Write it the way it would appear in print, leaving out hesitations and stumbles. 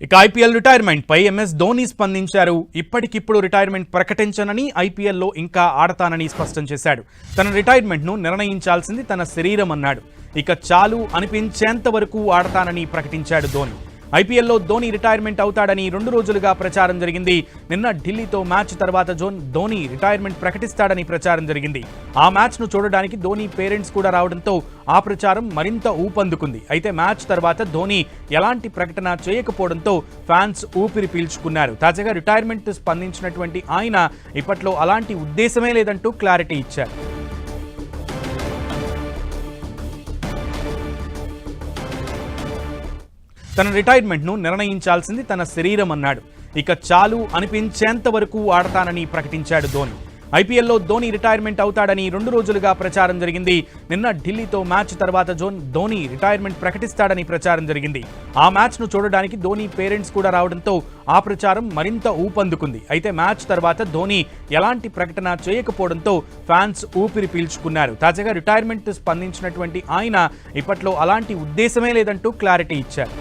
ఇక IPL retirement పై MS Dhoni స్పందించారు. ఇప్పటికిప్పుడు రిటైర్మెంట్ ప్రకటించనని, ఐపీఎల్లో ఇంకా ఆడతానని స్పష్టం చేశాడు. తన రిటైర్మెంట్ ను నిర్ణయించాల్సింది తన శరీరం అన్నాడు. ఇక చాలు అనిపించేంత వరకు ఆడతానని ప్రకటించాడు ధోని. ఐపీఎల్లో ధోని రిటైర్మెంట్ అవుతాడని 2 రోజులుగా ప్రచారం జరిగింది. నిన్న ఢిల్లీతో మ్యాచ్ తర్వాత ధోని రిటైర్మెంట్ ప్రకటిస్తాడని ప్రచారం జరిగింది. ఆ మ్యాచ్ ను చూడడానికి ధోని పేరెంట్స్ కూడా రావడంతో ఆ ప్రచారం మరింత ఊపందుకుంది. అయితే మ్యాచ్ తర్వాత ధోని ఎలాంటి ప్రకటన చేయకపోవడంతో ఫ్యాన్స్ ఊపిరి పీల్చుకున్నారు. తాజాగా రిటైర్మెంట్ స్పందించినటువంటి ఆయన ఇప్పట్లో అలాంటి ఉద్దేశమే లేదంటూ క్లారిటీ ఇచ్చారు. తన రిటైర్మెంట్ ను నిర్ణయించాల్సింది తన శరీరం అన్నాడు. ఇక చాలు అనిపించేంత వరకు ఆడతానని ప్రకటించాడు ధోని. ఐపీఎల్లో ధోని రిటైర్మెంట్ అవుతాడని 2 రోజులుగా ప్రచారం జరిగింది. నిన్న ఢిల్లీతో మ్యాచ్ తర్వాత ధోని రిటైర్మెంట్ ప్రకటిస్తాడని ప్రచారం జరిగింది. ఆ మ్యాచ్ ను చూడడానికి ధోని పేరెంట్స్ కూడా రావడంతో ఆ ప్రచారం మరింత ఊపందుకుంది. అయితే మ్యాచ్ తర్వాత ధోని ఎలాంటి ప్రకటన చేయకపోవడంతో ఫ్యాన్స్ ఊపిరి పీల్చుకున్నారు. తాజాగా రిటైర్మెంట్ స్పందించినటువంటి ఆయన ఇప్పట్లో అలాంటి ఉద్దేశమే లేదంటూ క్లారిటీ ఇచ్చారు.